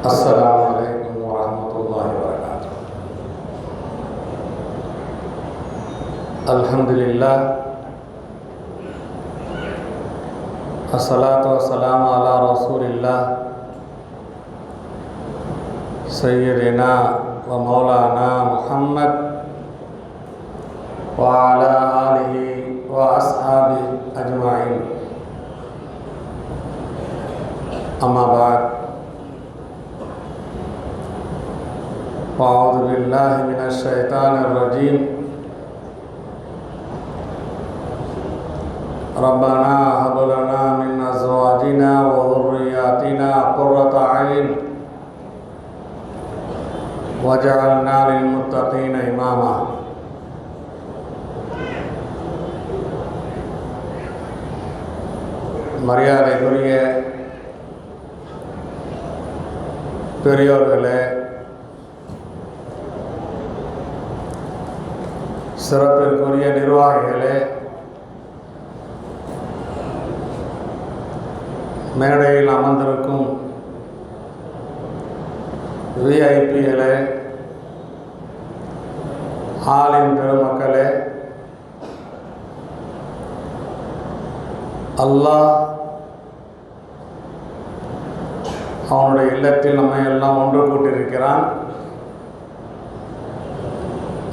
Assalamualaikum warahmatullahi wabarakatuh. Alhamdulillah, assalatu wassalamu ala rasulillah sayyidina wa maulana Muhammad wa ala alihi wa ashabihi ajma'in. Amma ba'd. A'udzu billahi minasy syaithanir rajim. Rabbana hab lana min azwajina wa dhurriyyatina qurrata a'yun waj'alna lil muttaqina imama. மரியாதைக்குரிய பெரியோர்களே, சிறப்பிற்குரிய நிர்வாகிகளே, மேடையில் அமர்ந்திருக்கும் விஐபிகளே, ஆலிம் பெருமக்களே, அல்லாஹ் அவனுடைய இல்லத்தில் நம்மை எல்லாம் ஒன்று கூட்டியிருக்கிறான்.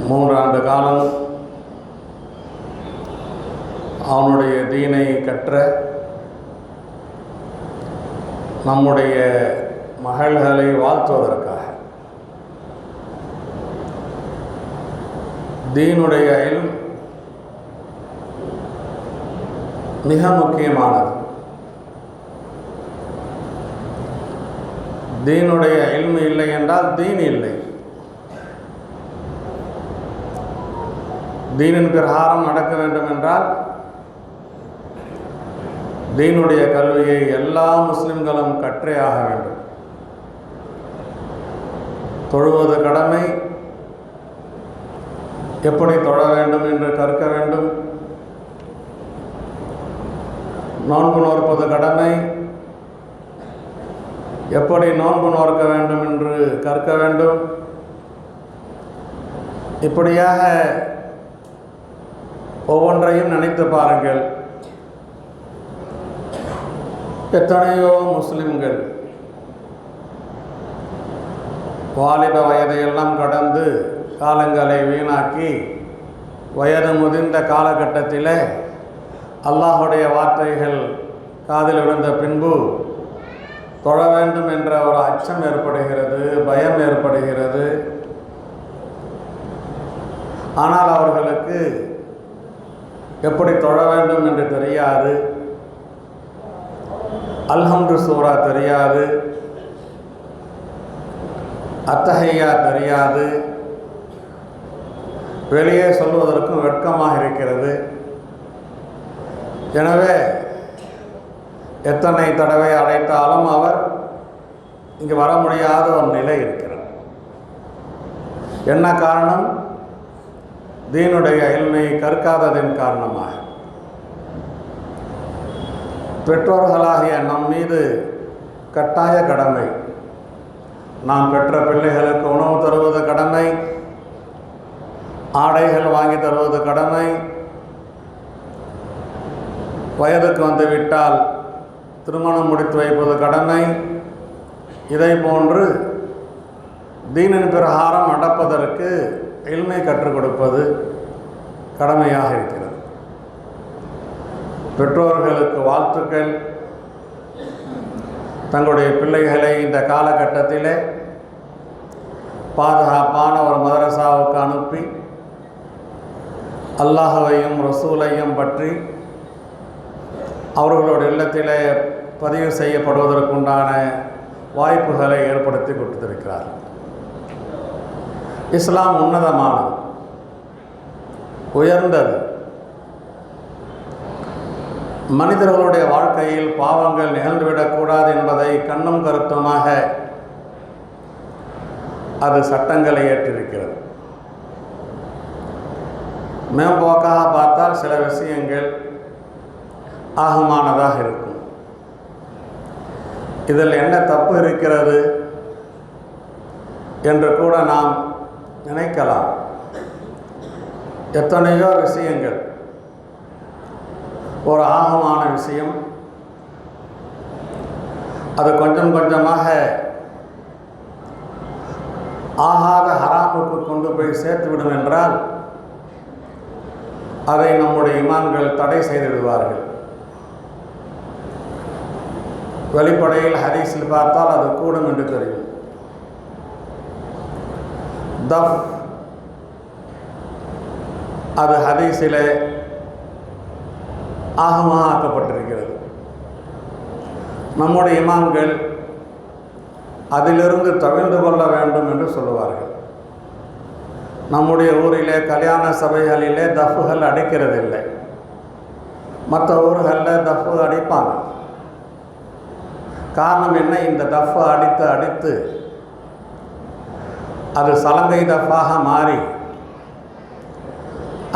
3 ஆண்டு காலம் அவனுடைய தீனை கற்ற நம்முடைய மகள்களை வாழ்த்துவதற்காக. தீனுடைய இல்ம் மிக முக்கியமானது. தீனுடைய இல்மு இல்லை என்றால் தீன் இல்லை. தீனின் பிரகாரம் நடக்க வேண்டும் என்றால் தீனுடைய கல்வியை எல்லா முஸ்லிம்களும் கற்றே ஆக வேண்டும். தொழுவது கடமை, எப்படி தொழ வேண்டும் என்று கற்க வேண்டும். நோன்பு நோற்பது கடமை, எப்படி நோன்பு நோற்க வேண்டும் என்று கற்க வேண்டும். இப்படியாக ஒவ்வொன்றையும் நினைத்து பாருங்கள். எத்தனையோ முஸ்லிம்கள் வாலிப வயதையெல்லாம் கடந்து காலங்களை வீணாக்கி வயது முதிர்ந்த காலகட்டத்தில் அல்லாஹுடைய வார்த்தைகள் காதில் விழுந்த பின்பு தொழ வேண்டும் என்ற ஒரு அச்சம் ஏற்படுகிறது, பயம் ஏற்படுகிறது. ஆனால் அவர்களுக்கு எப்படி தொழ வேண்டும் என்று தெரியாது. அல்ஹம்து சூரா தெரியாது, அத்தஹியா தெரியாது. வெளியே சொல்வதற்கும் வெட்கமாக இருக்கிறது. எனவே எத்தனை தடவை அழைத்தாலும் அவர் இங்கு வர முடியாத ஒரு நிலை இருக்கிறது. என்ன காரணம்? தீனுடைய இல்மை கற்காததின் காரணமாக. பெற்றோர்களாகிய நம் மீது கட்டாய கடமை. நாம் பெற்ற பிள்ளைகளுக்கு உணவு தருவது கடமை, ஆடைகள் வாங்கி தருவது கடமை, வயதுக்கு வந்துவிட்டால் திருமணம் முடித்து வைப்பது கடமை. இதை போன்று தீனின் பிரகாரம் நடப்பதற்கு இல்மை கற்றுக் கொடுப்பது கடமையாக இருக்கிறது. பெற்றோர்களுக்கு வாழ்த்துக்கள். தங்களுடைய பிள்ளைகளை இந்த காலகட்டத்திலே பாதுகாப்பான ஒரு மதரசாவுக்கு அனுப்பி அல்லாஹ்வையும் ரசூலையும் பற்றி அவர்களுடைய இல்லத்திலே பதிவு செய்யப்படுவதற்குண்டான வாய்ப்புகளை ஏற்படுத்தி கொடுத்திருக்கிறார். இஸ்லாம் உன்னதமானது, உயர்ந்தது. மனிதர்களுடைய வாழ்க்கையில் பாவங்கள் நிகழ்ந்துவிடக்கூடாது என்பதை கண்ணும் கருத்துமாக அது சட்டங்களை ஏற்றிருக்கிறது. மேம்போக்காக பார்த்தால் சில விஷயங்கள் ஆகமானதாக இருக்கும். இதில் என்ன தப்பு இருக்கிறது என்று கூட நாம் நினைக்கலாம். எத்தனையோ விஷயங்கள், ஒரு ஆகமான விஷயம் அது கொஞ்சம் கொஞ்சமாக ஆகாத ஹராமுக்கு கொண்டு போய் சேர்த்துவிடும் என்றால் அதை நம்முடைய இமாம்கள் தடை செய்து விடுவார்கள். வெளிப்படையில் ஹதீஸில் பார்த்தால் அது கூடும் என்று தெரியும். தஃப் அது ஹதீஸிலே ஆகமாக ஆக்கப்பட்டிருக்கிறது. நம்முடைய இமாம்கள் அதிலிருந்து தவிர்ந்து கொள்ள வேண்டும் என்று சொல்லுவார்கள். நம்முடைய ஊரிலே கல்யாண சபைகளிலே தஃப்புகள் அடிக்கிறதில்லை. மற்ற ஊர்களில் தஃப்பு அடிப்பாங்க. காரணம் என்ன? இந்த தஃப்பை அடித்து அடித்து அது சலங்கை தஃப்பாக மாறி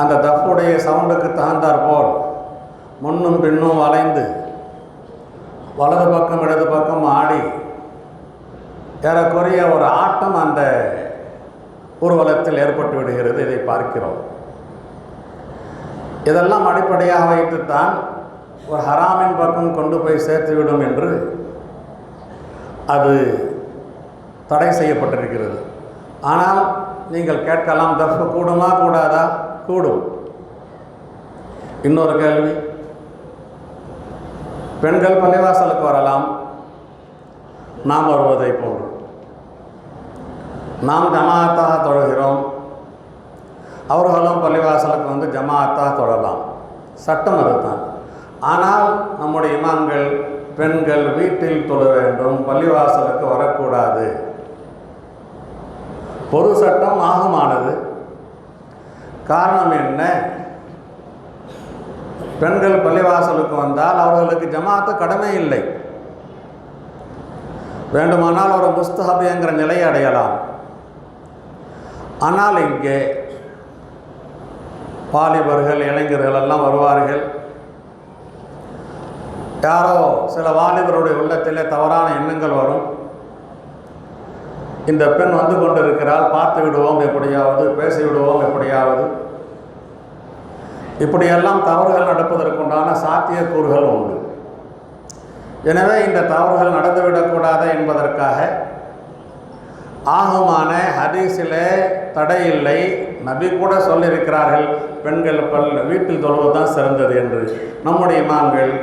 அந்த தஃப்புடைய சவுண்டுக்கு தகுந்தாற் போல் முன்னும் பின்னும் வளைந்து வலது பக்கம் இடது பக்கம் ஆடி ஏறக்குறைய ஒரு ஆட்டம் அந்த ஊர்வலத்தில் ஏற்பட்டு விடுகிறது. இதை பார்க்கிறோம். இதெல்லாம் அடிப்படையாக வைத்துத்தான் ஒரு ஹராமின் பக்கம் கொண்டு போய் சேர்த்துவிடும் என்று அது தடை செய்யப்பட்டிருக்கிறது. ஆனால் நீங்கள் கேட்கலாம், தஃப்பு கூடுமா கூடாதா? கூடும். இன்னொரு கேள்வி, பெண்கள் பள்ளிவாசலுக்கு வரலாம், நாம் வருவதை போன்று. நாம் ஜமாஅத்தாக தொழுகிறோம், அவர்களும் பள்ளிவாசலுக்கு வந்து ஜமாஅத்தாக தொழலாம். சட்டம் அதுதான். ஆனால் நம்முடைய இமாம்கள் பெண்கள் வீட்டில் தொழ வேண்டும், பள்ளிவாசலுக்கு வரக்கூடாது. பொது சட்டம் ஆகமானது. காரணம் என்ன? பெண்கள் பள்ளிவாசலுக்கு வந்தால் அவர்களுக்கு ஜமாஅத்து கடமை இல்லை. வேண்டுமானால் ஒரு முஸ்தஹப் என்கிற நிலையை அடையலாம். ஆனால் இங்கே வாலிபர்கள் இளைஞர்கள் எல்லாம் வருவார்கள். யாரோ சில வாலிபருடைய உள்ளத்திலே தவறான எண்ணங்கள் வரும். இந்த பெண் வந்து கொண்டிருக்கிறாள், பார்த்து விடுவோம் எப்படியாவது, பேசி விடுவோம் எப்படியாவது. இப்படியெல்லாம் தவறுகள் நடப்பதற்குண்டான சாத்தியக்கூறுகள் உண்டு. எனவே இந்த தவறுகள் நடந்துவிடக்கூடாது என்பதற்காக ஆகமான ஹதீஸிலே தடை இல்லை. நபி கூட சொல்லியிருக்கிறார்கள், பெண்கள் வீட்டில் தொழுவதுதான் சிறந்தது என்று. நம்முடைய இமாம்கள்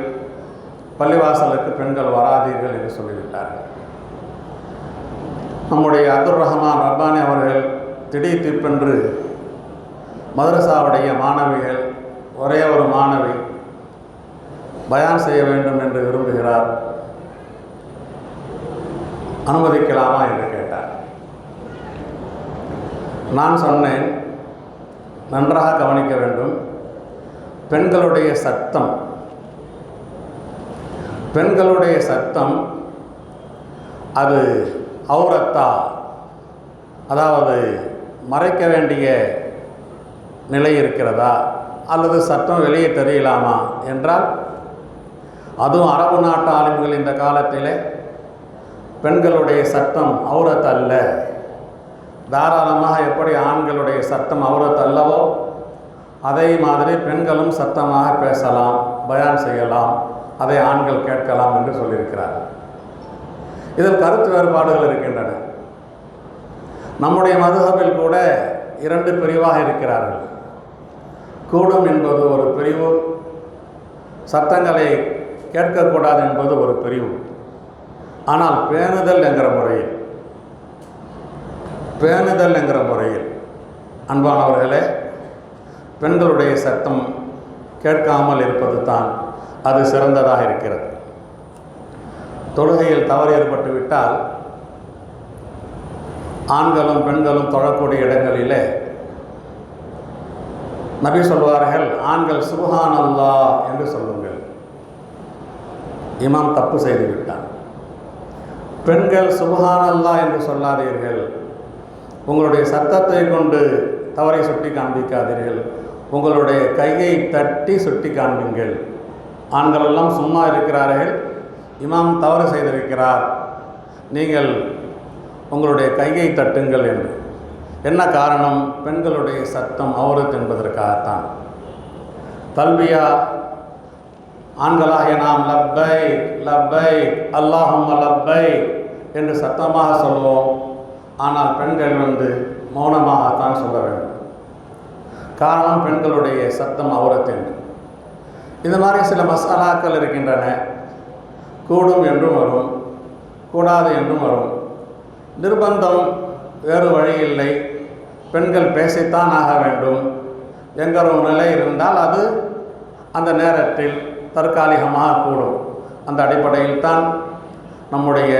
பள்ளிவாசலுக்கு பெண்கள் வராதீர்கள் என்று சொல்லிவிட்டார்கள். நம்முடைய அப்துல் ரஹ்மான் ரப்பானி அவர்கள் திடீர் திப்பென்று மதரசாவுடைய மாணவிகள், ஒரே ஒரு மாணவி பயான் செய்ய வேண்டும் என்று விரும்புகிறார், அனுமதிக்கலாமா என்று கேட்டார். நான் சொன்னேன், நன்றாக கவனிக்க வேண்டும். பெண்களுடைய சத்தம் அது அவுரத்தா, அதாவது மறைக்க வேண்டிய நிலை இருக்கிறதா, அல்லது சத்தம் வெளியே தெரியலாமா என்றால், அதுவும் அரபு நாட்டு ஆளுமைகள் இந்த காலத்திலே பெண்களுடைய சத்தம் அவுரத் அல்ல, தாராளமாக எப்படி ஆண்களுடைய சத்தம் அவுரத் அல்லவோ அதே மாதிரி பெண்களும் சத்தமாக பேசலாம், பயான் செய்யலாம், அதை ஆண்கள் கேட்கலாம் என்று சொல்லியிருக்கிறார். இதில் கருத்து வேறுபாடுகள் இருக்கின்றன. நம்முடைய மதுஹபில் கூட 2 பிரிவாக இருக்கிறார்கள். கூடும் என்பது ஒரு பிரிவு, சத்தங்களை கேட்கக்கூடாது என்பது ஒரு பிரிவு. ஆனால் பேணுதல் என்கிற முறையில் அன்பானவர்களே, பெண்களுடைய சத்தம் கேட்காமல் இருப்பது தான் அது சிறந்ததாக இருக்கிறது. தொழுகையில் தவறு ஏற்பட்டு விட்டால் ஆண்களும் பெண்களும் தொழக்கூடிய இடங்களிலே நபி சொல்வார்கள், ஆண்கள் சுப்ஹானல்லாஹ் என்று சொல்லுங்கள். இமாம் தப்பு செய்து விட்டான். பெண்கள் சுப்ஹானல்லாஹ் என்று சொல்லாதீர்கள். உங்களுடைய சத்தத்தை கொண்டு தவறை சுட்டி காண்பிக்காதீர்கள். உங்களுடைய கையை தட்டி சுட்டி காண்பீங்கள். ஆண்கள் எல்லாம் சும்மா இருக்கிறார்கள், இமாம் தவறு செய்திருக்கிறார், நீங்கள் உங்களுடைய கையை தட்டுங்கள் என்று. என்ன காரணம்? பெண்களுடைய சத்தம் அவுரத் என்பதற்காகத்தான். தல்பியா ஆண்களாகிய நாம் லப்பை லப்பை அல்லாஹும்ம லப்பை என்று சத்தமாக சொல்வோம். ஆனால் பெண்கள் மௌனமாகத்தான் சொல்ல வேண்டும். காரணம், பெண்களுடைய சத்தம் அவுரத் என்று. இந்த மாதிரி சில மசாலாக்கள் இருக்கின்றன. கூடும் என்றும் வரும், கூடாது என்றும் வரும். நிர்பந்தம், வேறு வழி இல்லை, பெண்கள் பேசித்தான் ஆக வேண்டும் என்கிற ஒரு நிலை இருந்தால் அது அந்த நேரத்தில் தற்காலிகமாக கூடும். அந்த அடிப்படையில் தான் நம்முடைய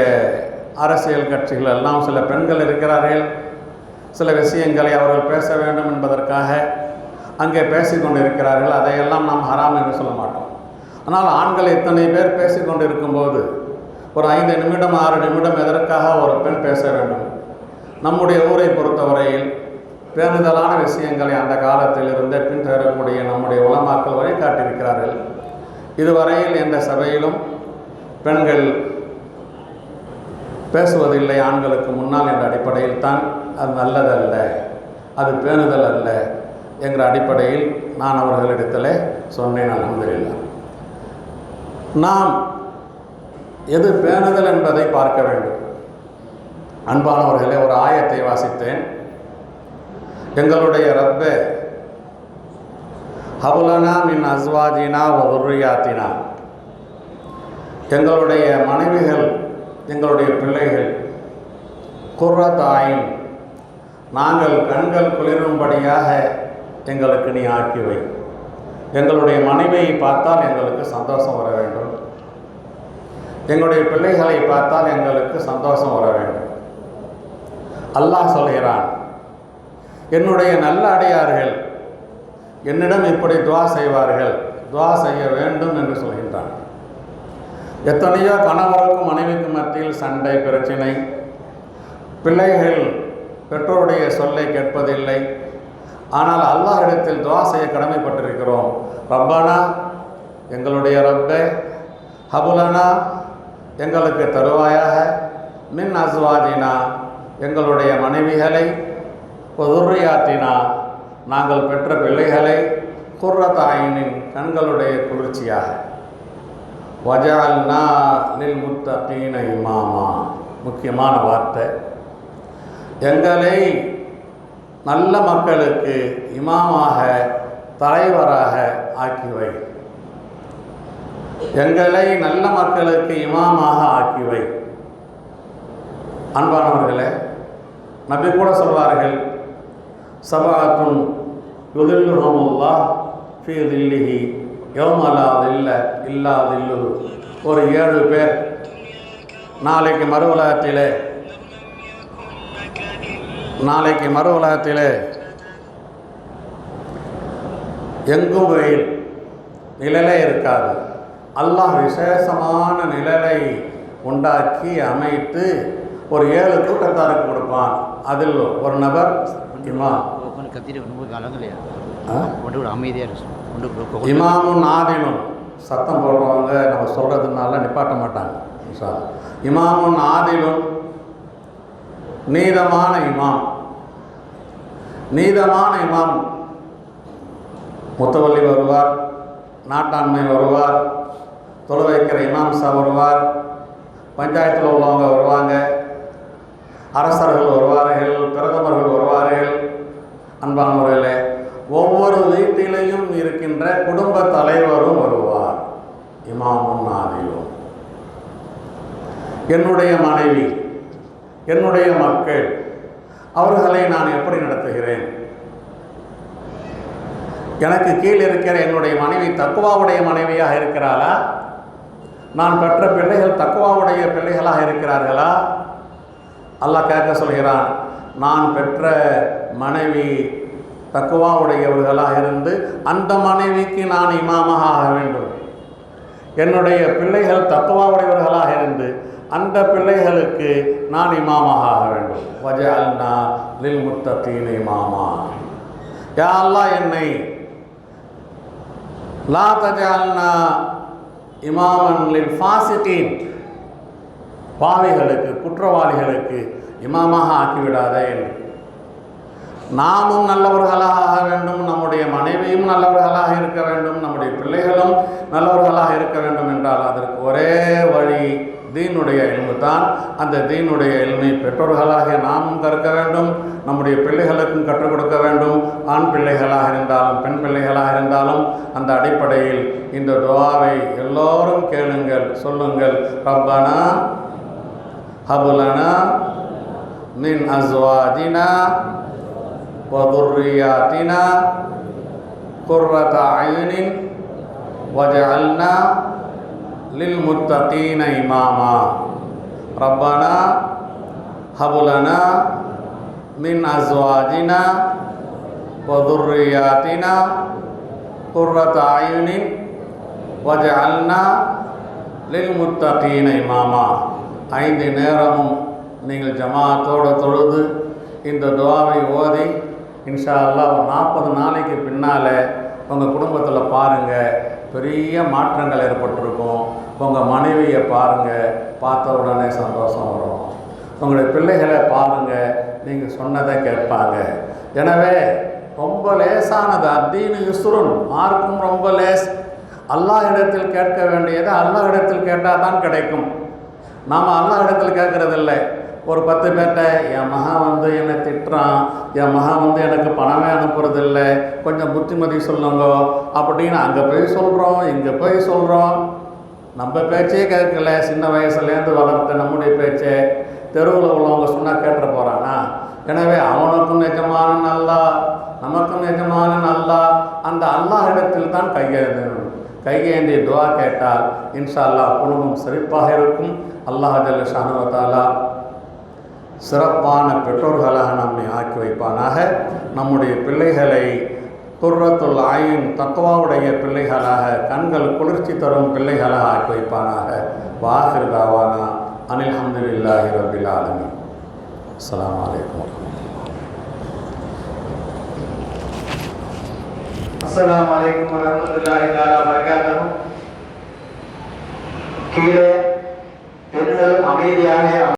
அரசியல் கட்சிகள் எல்லாம் சில பெண்கள் இருக்கிறார்கள், சில விஷயங்களை அவர்கள் பேச வேண்டும் என்பதற்காக அங்கே பேசிக்கொண்டு இருக்கிறார்கள். அதையெல்லாம் நாம் ஹராம் என்று சொல்ல மாட்டோம். ஆனால் ஆண்கள் இத்தனை பேர் பேசிக்கொண்டு இருக்கும்போது ஒரு 5 நிமிடம் 6 நிமிடம் எதற்காக ஒரு பெண் பேச வேண்டும்? நம்முடைய ஊரை பொறுத்தவரையில் பேணுதலான விஷயங்களை அந்த காலத்தில் இருந்தே பின்தரக்கூடிய நம்முடைய உலமாக்கள் வழிகாட்டியிருக்கிறார்கள். இதுவரையில் எந்த சபையிலும் பெண்கள் பேசுவதில்லை ஆண்களுக்கு முன்னால் என்ற அடிப்படையில் தான் அது நல்லதல்ல, அது பேணுதல் அல்ல என்கிற அடிப்படையில் நான் அவர்களிடத்தில் சொன்னேன். அல்ஹம்துலில்லாஹ். நாம் எது பேணுதல் என்பதை பார்க்க வேண்டும். அன்பானவர்களே, ஒரு ஆயத்தை வாசித்தேன். எங்களுடைய ரப்பே ஹபுலனா மின் அஸ்வாஜினா வ துர்ரியாத்தினா, எங்களுடைய மனைவிகள், எங்களுடைய பிள்ளைகள், குர்ரத் ஆயின், நாங்கள் கண்கள் குளிரும்படியாக எங்களுக்கு நீ ஆக்கி வை. எங்களுடைய மனைவியை பார்த்தால் எங்களுக்கு சந்தோஷம் வர வேண்டும், எங்களுடைய பிள்ளைகளை பார்த்தால் எங்களுக்கு சந்தோஷம் வர வேண்டும். அல்லாஹ் சொல்கிறான், என்னுடைய நல்ல அடியார்கள் என்னிடம் இப்படி துவா செய்வார்கள், துவா செய்ய வேண்டும் என்று சொல்கின்றான். எத்தனையோ கணவருக்கும் மனைவிக்கும் மத்தியில் சண்டை, பிரச்சினை, பிள்ளைகள் பெற்றோருடைய சொல்லை கேட்பதில்லை. ஆனால் அல்லாஹ்விடத்தில் துவா செய்ய கடமைப்பட்டிருக்கிறோம். ரப்பனா, எங்களுடைய ரப்பே, ஹபுலனா, எங்களுக்கு தருவாயாக, மின் அஸ்வாஜினா, எங்களுடைய மனைவிகளை, துர்ரியாத்தினா, நாங்கள் பெற்ற பிள்ளைகளை, குர்ரத் ஆயினின், கண்களுடைய குளிர்ச்சியாக, வஜஅல்னா லில் முத்தகீன இமாமா. முக்கியமான வார்த்தை, எங்களை நல்ல மக்களுக்கு இமாமாக, தலைவராக ஆக்கிவை. எங்களை நல்ல மக்களுக்கு இமாமாக ஆக்கிவை. அன்பானவர்களே, நபி கூட சொல்வார்கள், சபஅத்துன் யுதில்லுஹுமுல்லாஹ் ஃபீ தில்லிஹி யௌம லா தில்ல இல்லா தில்லுஹு. ஒரு 7 பேர் நாளைக்கு மறு உலகத்திலே எங்கும் வெயில், நிழலே இருக்காது. அல்லாஹ் விசேஷமான நிழலை உண்டாக்கி அமைத்து ஒரு 7 கூட்டத்தாருக்கு கொடுப்பான். அதில் ஒரு நபர் இமாமுன் ஆதிலும். சத்தம் போடுறவங்க நம்ம சொல்கிறதுனால நிப்பாட்ட மாட்டாங்க. இமாமுன் ஆதிலும், நீதமான இமாம். நீதமான இமாம் முத்தவல்லி வருவார், நாட்டாண்மை வருவார், தொழு வைக்கிற இமாம் சா வருவார், பஞ்சாயத்தில் உள்ளவங்க வருவாங்க, அரசர்கள் வருவார்கள், பிரதமர்கள் வருவார்கள். அன்பானவர்களே, ஒவ்வொரு வீட்டிலையும் இருக்கின்ற குடும்ப தலைவரும் வருவார். இமாமுன் ஆதிலும். என்னுடைய மனைவி, என்னுடைய மக்கள், அவர்களை நான் எப்படி நடத்துகிறேன்? எனக்கு கீழ் இருக்கிற என்னுடைய மனைவி தக்வாவுடைய மனைவியாக இருக்கிறாளா? நான் பெற்ற பிள்ளைகள் தக்வாவுடைய பிள்ளைகளாக இருக்கிறார்களா? அல்லாஹ் கேட்க சொல்கிறான், நான் பெற்ற மனைவி தக்வாவுடையவர்களாக இருந்து அந்த மனைவிக்கு நான் இமாமாக ஆக வேண்டும். என்னுடைய பிள்ளைகள் தக்வாவுடையவர்களாக இருந்து அந்த பிள்ளைகளுக்கு நான் இமாமாக ஆக வேண்டும். வஜஅல்னா லில் முத்தகீன இமாமா. யா அல்லாஹ், என்னை லா தஜஅல்னா இமாமன் லில் ஃபாசிகீன் பாவிகளுக்கு, குற்றவாளிகளுக்கு இமாமாக ஆக்கிவிடாதே என்று. நாமும் நல்லவர்களாக ஆக வேண்டும், நம்முடைய மனைவியும் நல்லவர்களாக இருக்க வேண்டும், நம்முடைய பிள்ளைகளும் நல்லவர்களாக இருக்க வேண்டும் என்றால் அதற்கு ஒரே வழி தீனுடைய இல்மு தான். அந்த தீனுடைய இல்மை பெற்றோர்களாகிய நாமும் கற்க வேண்டும், நம்முடைய பிள்ளைகளுக்கும் கற்றுக் கொடுக்க வேண்டும். ஆண் பிள்ளைகளாக இருந்தாலும் பெண் பிள்ளைகளாக இருந்தாலும் அந்த அடிப்படையில் இந்த துஆவை எல்லோரும் கேளுங்கள், சொல்லுங்கள். ரப்பனா ஹபுலனா மின் அஸ்வாஜினா வ துர்ரியாத்தினா குர்ரத அயுனின் வஜஅல்னா லில் முத்தகீன இமாமா. ரப்பனா ஹபுலனா மின் அஸ்வாஜினா வ துர்ரியாத்தினா குர்ரத அயுனின் வஜஅல்னா லில் முத்தகீன இமாமா. 5 நேரமும் நீங்கள் ஜமாத்தோடு தொழுது இந்த துஆவை ஓதி இன்ஷா அல்லாஹ் 40 நாளைக்கு பின்னால் உங்கள் குடும்பத்தில் பாருங்கள், பெரிய மாற்றங்கள் ஏற்பட்டிருக்கும். உங்கள் மனைவியை பாருங்கள், பார்த்த உடனே சந்தோஷம் வரும். உங்களுடைய பிள்ளைகளை பாருங்கள், நீங்கள் சொன்னதை கேட்பாங்க. எனவே ரொம்ப லேசானது. அத்தீனு யுஸ்ருன், மார்க்கும் ரொம்ப லேஸ். அல்லாஹ் இடத்தில் கேட்க வேண்டியது அல்லாஹ் இடத்தில் கேட்டால் தான் கிடைக்கும். நாம் அல்லாஹ் இடத்தில் கேட்குறதில்லை. ஒரு 10 பேர்கிட்ட என் மகன் என்னை திட்டுறான், என் மகன் எனக்கு பணமே அனுப்புறதில்லை, கொஞ்சம் புத்திமதி சொல்லுங்க அப்படின்னு அங்கே போய் சொல்கிறோம், இங்கே போய் சொல்கிறோம். நம்ம பேச்சே கேட்கல, சின்ன வயசுலேருந்து வளர்த்த நம்முடைய பேச்சே தெருவில் உள்ளவங்க சொன்னால் கேட்டுற போகிறானா? எனவே அவனுக்கும் நிஜமான நல்லா, நமக்கும் நிஜமான நல்லா அந்த அல்லாஹ் இடத்தில் தான் கையேந்தி துஆ கேட்டால் இன்ஷா அல்லாஹ் குடும்பம் சிறப்பாக இருக்கும். அல்லாஹ் ஜல்ல ஷானு வ தஆலா சிறப்பான பெற்றோர்களாக நம்மை ஆக்கி வைப்பானாக. நம்முடைய பிள்ளைகளை குர்ரத்துல் ஆயின் தக்வாவுடைய பிள்ளைகளாக, கண்கள் குளிர்ச்சி தரும் பிள்ளைகளாக ஆக்கி வைப்பானாக. வாஹிர் தாவானா அனில் ஹம்துலில்லாஹி ரப்பில் ஆலமீன். அஸ்ஸலாமு அலைக்கும். அஸ்ஸலாமு அலைக்கும் வரஹ்மத்துல்லாஹி தஆலா வபரகாத்துஹு. கீழே பெண்கள் அமைதியாக